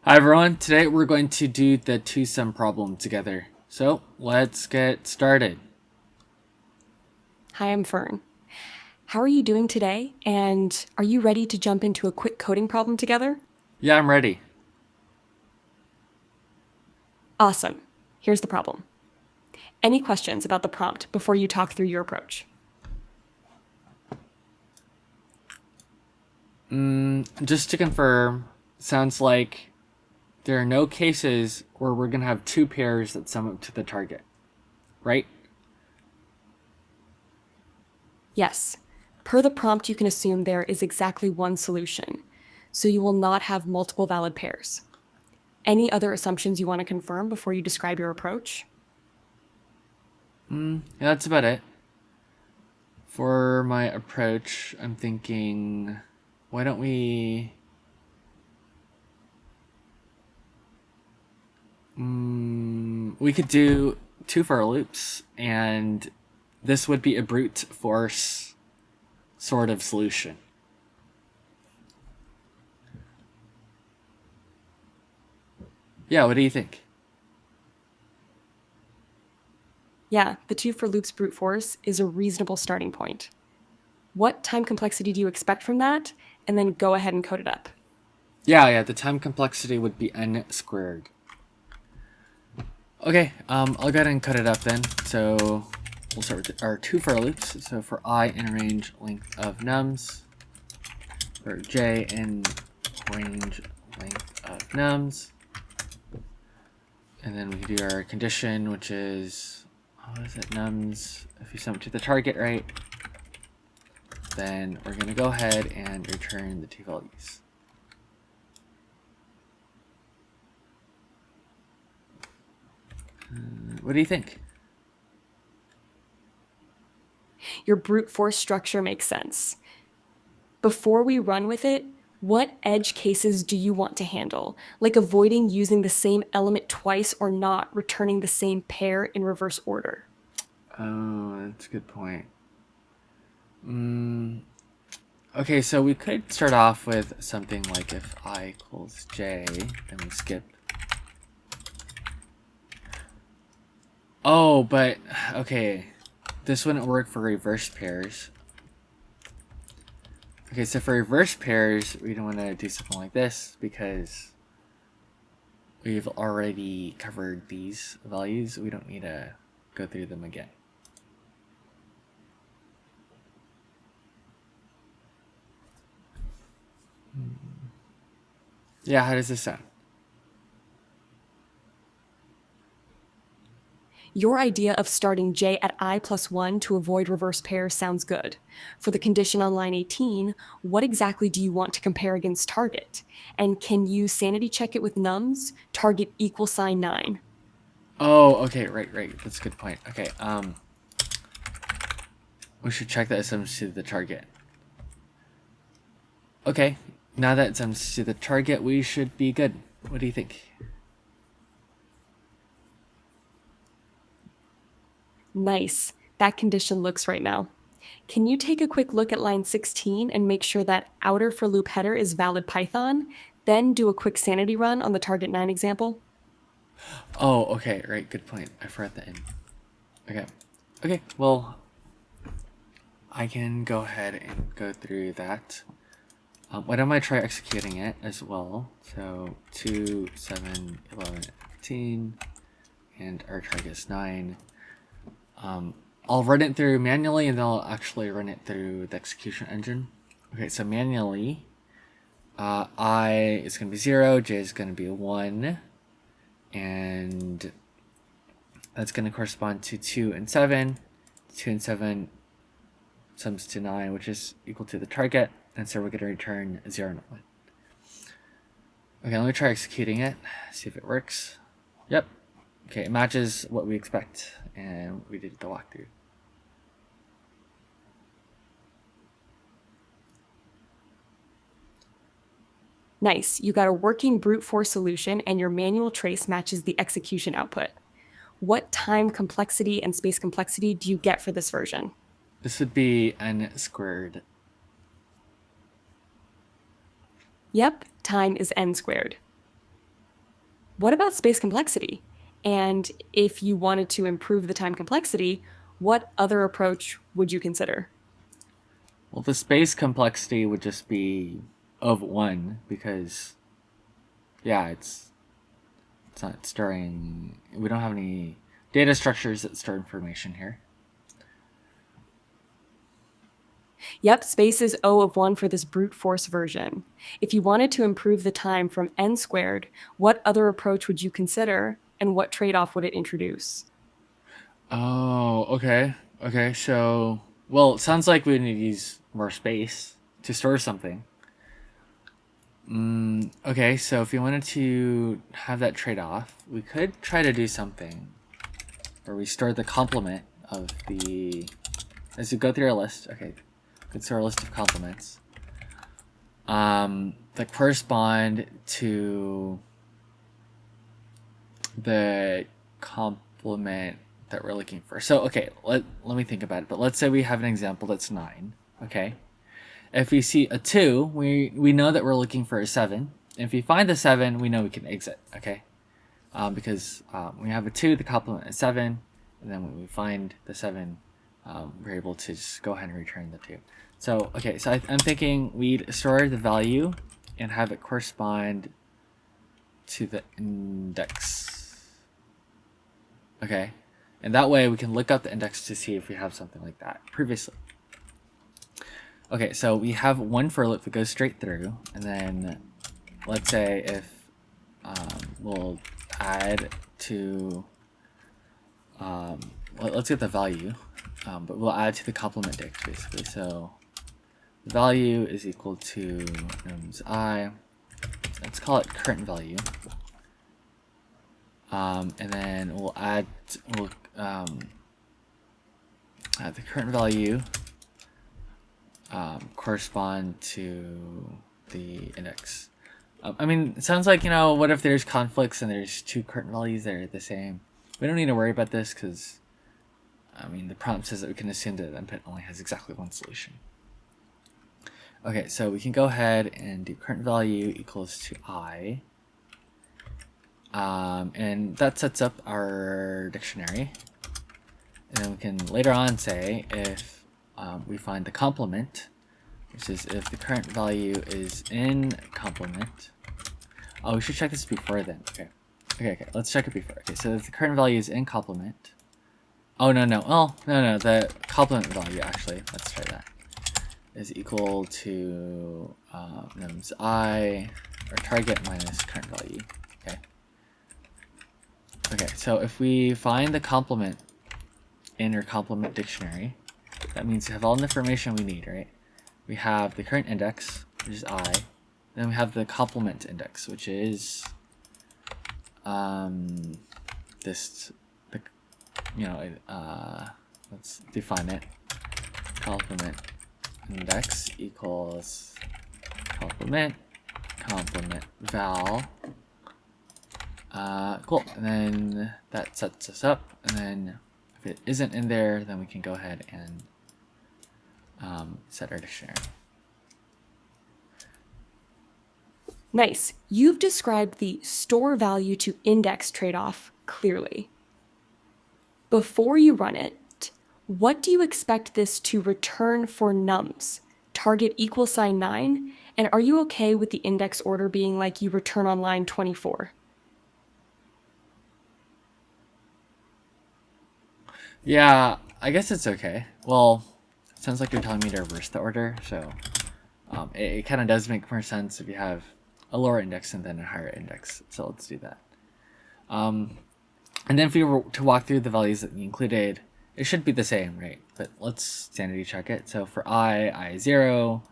Hi everyone, today we're going to do the two-sum problem together. So let's get started. Hi, I'm Fern. How are you doing today? And are you ready to jump into a quick coding problem together? Yeah, I'm ready. Awesome. Here's the problem. Any questions about the prompt before you talk through your approach? Just to confirm, sounds like there are no cases where we're going to have two pairs that sum up to the target, right? Yes. Per the prompt, you can assume there is exactly one solution, so you will not have multiple valid pairs. Any other assumptions you want to confirm before you describe your approach? Yeah, that's about it. For my approach, I'm thinking, why don't we could do two for loops, and this would be a brute force sort of solution. Yeah, what do you think? Yeah, the 2 for loops brute force is a reasonable starting point. What time complexity do you expect from that? And then go ahead and code it up. Yeah, the time complexity would be n squared. Okay, I'll go ahead and cut it up then. So we'll start with our two for loops. So for I in range length of nums, for j in range length of nums, and then we can do our condition, which is, what is it, nums, if you sum it to the target, right, then we're going to go ahead and return the two values. What do you think? Your brute force structure makes sense. Before we run with it, what edge cases do you want to handle? Like avoiding using the same element twice or not returning the same pair in reverse order. Oh, that's a good point. Okay, so we could start off with something like if I equals j, then we skip. Oh, but, okay, this wouldn't work for reverse pairs. Okay, so for reverse pairs, we don't want to do something like this because we've already covered these values. We don't need to go through them again. Yeah, how does this sound? Your idea of starting j at I plus 1 to avoid reverse pairs sounds good. For the condition on line 18, what exactly do you want to compare against target? And can you sanity check it with nums? Target equal sign 9. Oh, okay, right. That's a good point. Okay, we should check that it sums to the target. Okay, now that it sums to the target, we should be good. What do you think? Nice. That condition looks right now. Can you take a quick look at line 16 and make sure that outer for loop header is valid Python? Then do a quick sanity run on the target 9 example. Oh, okay, right, good point. I forgot the end. Okay. Okay, well, I can go ahead and go through that. Why don't I try executing it as well? So 2, 7, 11, 15, and our target is 9. I'll run it through manually and then I'll actually run it through the execution engine. Okay, so manually, I is going to be 0, j is going to be 1, and that's going to correspond to 2 and 7. 2 and 7 sums to 9, which is equal to the target, and so we're going to return 0 and 1. Okay, let me try executing it, see if it works. Yep. Okay, it matches what we expect, and we did the walkthrough. Nice. You got a working brute force solution and your manual trace matches the execution output. What time complexity and space complexity do you get for this version? This would be n squared. Yep, time is n squared. What about space complexity? And if you wanted to improve the time complexity, what other approach would you consider? Well, the space complexity would just be of 1 because, yeah, it's not storing. We don't have any data structures that store information here. Yep, space is O of 1 for this brute force version. If you wanted to improve the time from n squared, what other approach would you consider and what trade off would it introduce? Oh, okay. Okay, so, well, it sounds like we need to use more space to store something. Okay, so if you wanted to have that trade off, we could try to do something where we store the complement of the. As we go through our list, okay, let's store a list of complements that correspond to the complement that we're looking for. So, okay, let me think about it. But let's say we have an example that's 9, okay? If we see a 2, we know that we're looking for a 7. If we find the 7, we know we can exit, okay? Because when we have a 2, the complement is 7, and then when we find the 7, we're able to just go ahead and return the 2. So, okay, so I'm thinking we'd store the value and have it correspond to the index. Okay, and that way we can look up the index to see if we have something like that previously. Okay, so we have one for loop that goes straight through, and then let's say if we'll add to let's get the value, but we'll add to the complement dict basically. So the value is equal to nums I. Let's call it current value, and then we'll add the current value correspond to the index. I mean, it sounds like, what if there's conflicts and there's 2 current values that are the same? We don't need to worry about this because, I mean, the prompt says that we can assume that the input only has exactly one solution. Okay, so we can go ahead and do current value equals to I. And that sets up our dictionary. And then we can later on say if we find the complement, which is if the current value is in complement. Oh, we should check this before then. Okay, let's check it before. Okay, so if the current value is in complement. Oh, no. Oh, no, the complement value, actually. Let's try that. Is equal to nums I, or target minus current value. Okay, so if we find the complement in your complement dictionary, that means we have all the information we need, right? We have the current index, which is I. Then we have the complement index, which is let's define it. Complement index equals complement val. Cool, and then that sets us up, and then if it isn't in there, then we can go ahead and set our dictionary. Nice. You've described the store value to index trade-off clearly. Before you run it, what do you expect this to return for nums? Target =9, and are you okay with the index order being like you return on line 24? Yeah, I guess it's okay. Well, it sounds like you're telling me to reverse the order, so it kind of does make more sense if you have a lower index and then a higher index. So let's do that. And then if we were to walk through the values that we included, it should be the same, right? But let's sanity check it. So for I 0,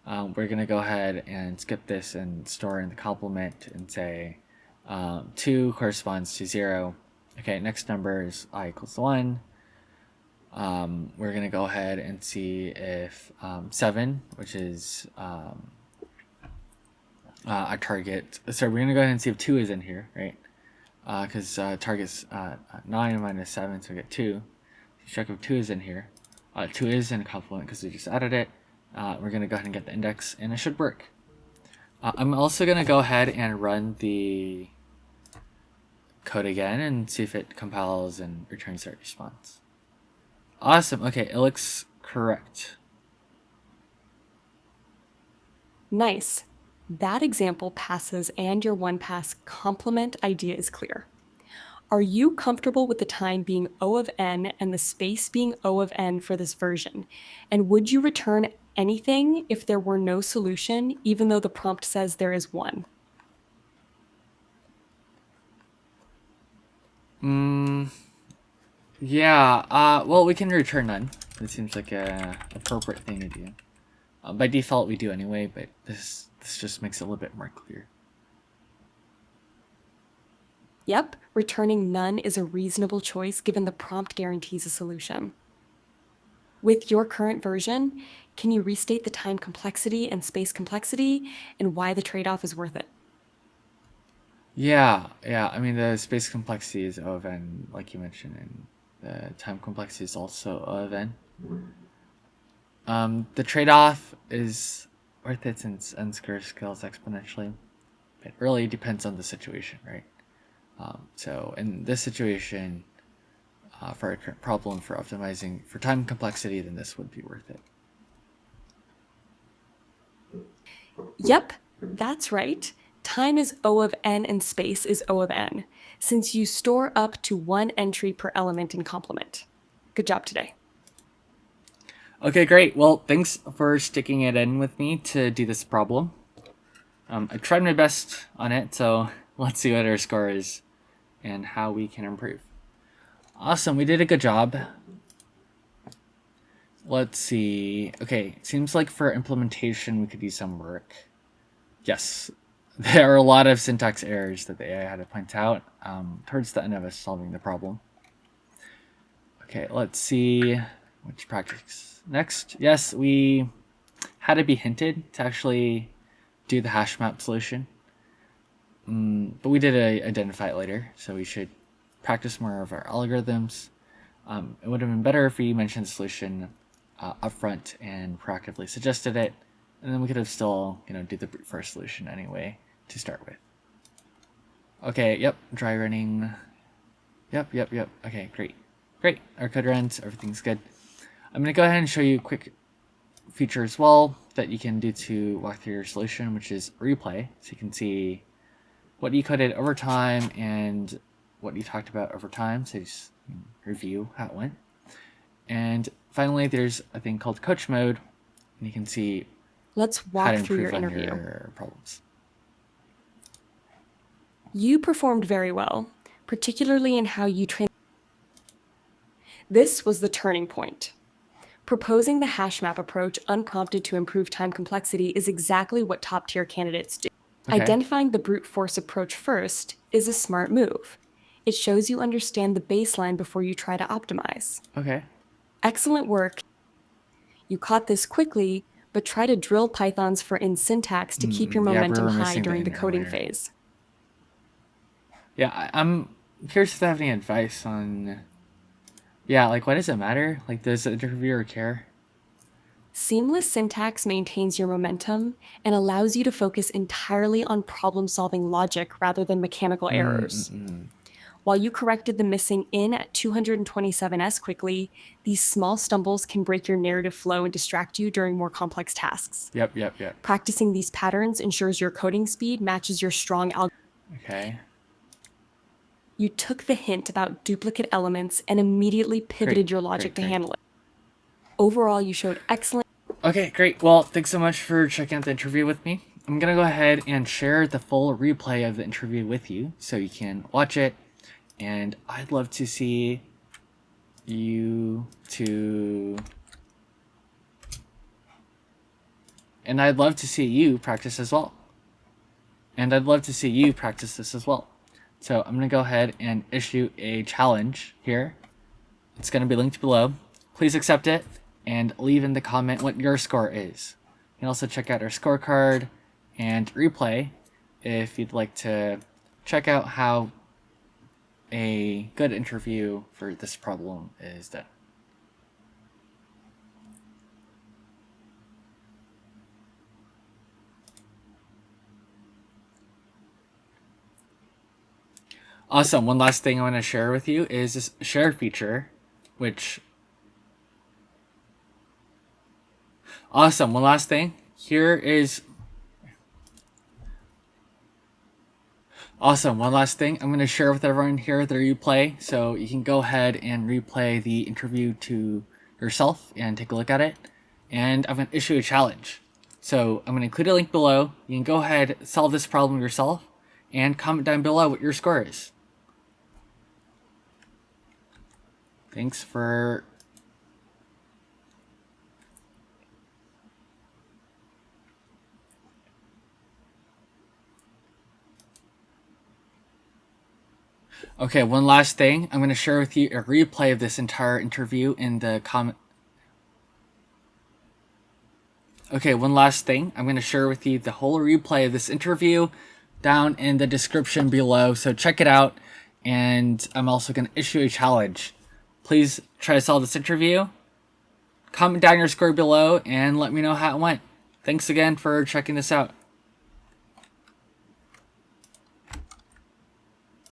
we're going to go ahead and skip this and store in the complement and say 2 corresponds to 0. Okay, next number is I equals 1. We're going to go ahead and see if 7, which is our target. So we're going to go ahead and see if 2 is in here, right? Because target's 9 minus 7, so we get 2. Check if 2 is in here. 2 is in a complement because we just added it. We're going to go ahead and get the index, and it should work. I'm also going to go ahead and run the code again and see if it compiles and returns that response. Awesome. Okay, it looks correct. Nice. That example passes and your one pass complement idea is clear. Are you comfortable with the time being O of n and the space being O of n for this version? And would you return anything if there were no solution, even though the prompt says there is one? Yeah, well, we can return none. It seems like a appropriate thing to do. By default, we do anyway, but this just makes it a little bit more clear. Yep, returning none is a reasonable choice given the prompt guarantees a solution. With your current version, can you restate the time complexity and space complexity and why the trade-off is worth it? Yeah. I mean, the space complexity is O of n, like you mentioned, and the time complexity is also O of n. The trade-off is worth it since n squared scales exponentially. It really depends on the situation, right? So in this situation, for our current problem for optimizing for time complexity, then this would be worth it. Yep, that's right. Time is O of n and space is O of n, since you store up to one entry per element in complement. Good job today. Okay, great. Well, thanks for sticking it in with me to do this problem. I tried my best on it, so let's see what our score is and how we can improve. Awesome, we did a good job. Let's see. Okay, seems like for implementation we could use some work. Yes, there are a lot of syntax errors that the AI had to point out towards the end of us solving the problem. Okay, let's see which practice next. Yes, we had to be hinted to actually do the hash map solution. But we did identify it later, so we should practice more of our algorithms. It would have been better if we mentioned the solution upfront and proactively suggested it, and then we could have still, do the brute force solution anyway to start with. Okay, yep, dry running. Yep. Okay, great. Our code runs, everything's good. I'm gonna go ahead and show you a quick feature as well that you can do to walk through your solution, which is replay, so you can see what you coded over time and what you talked about over time, so just review how it went. And finally, there's a thing called coach mode, and you can see Let's how walk to through your improve on interview. your problems. You performed very well, particularly in how you This was the turning point. Proposing the hash map approach unprompted to improve time complexity is exactly what top-tier candidates do. Okay. Identifying the brute force approach first is a smart move. It shows you understand the baseline before you try to optimize. Okay. Excellent work. You caught this quickly, but try to drill Pythons for in syntax to keep your Yeah, we momentum were high missing the during the in coding earlier. phase. Yeah, I'm curious if they have any advice on. Yeah, like, why does it matter? Like, does the interviewer care? Seamless syntax maintains your momentum and allows you to focus entirely on problem-solving logic rather than mechanical errors. While you corrected the missing in at 227S quickly, these small stumbles can break your narrative flow and distract you during more complex tasks. Yep. Practicing these patterns ensures your coding speed matches your strong algorithm. Okay. You took the hint about duplicate elements and immediately pivoted your logic to handle it. Overall, you showed excellent. Okay, great. Well, thanks so much for checking out the interview with me. I'm gonna go ahead and share the full replay of the interview with you so you can watch it, and I'd love to see you and I'd love to see you practice as well. And I'd love to see you practice this as well. So I'm gonna go ahead and issue a challenge here. It's gonna be linked below. Please accept it and leave in the comment what your score is. You can also check out our scorecard and replay if you'd like to check out how a good interview for this problem is done. Awesome. One last thing I want to share with you is this share feature, which... Awesome. One last thing. Here is... Awesome. One last thing. I'm going to share with everyone here the replay, so you can go ahead and replay the interview to yourself and take a look at it. And I'm going to issue a challenge. So I'm going to include a link below. You can go ahead, solve this problem yourself, and comment down below what your score is. Thanks for... Okay, one last thing. I'm going to share with you a replay of this entire interview in the comment. Okay, one last thing. I'm going to share with you the whole replay of this interview down in the description below. So check it out. And I'm also going to issue a challenge. Please try to solve this interview. Comment down your score below and let me know how it went. Thanks again for checking this out.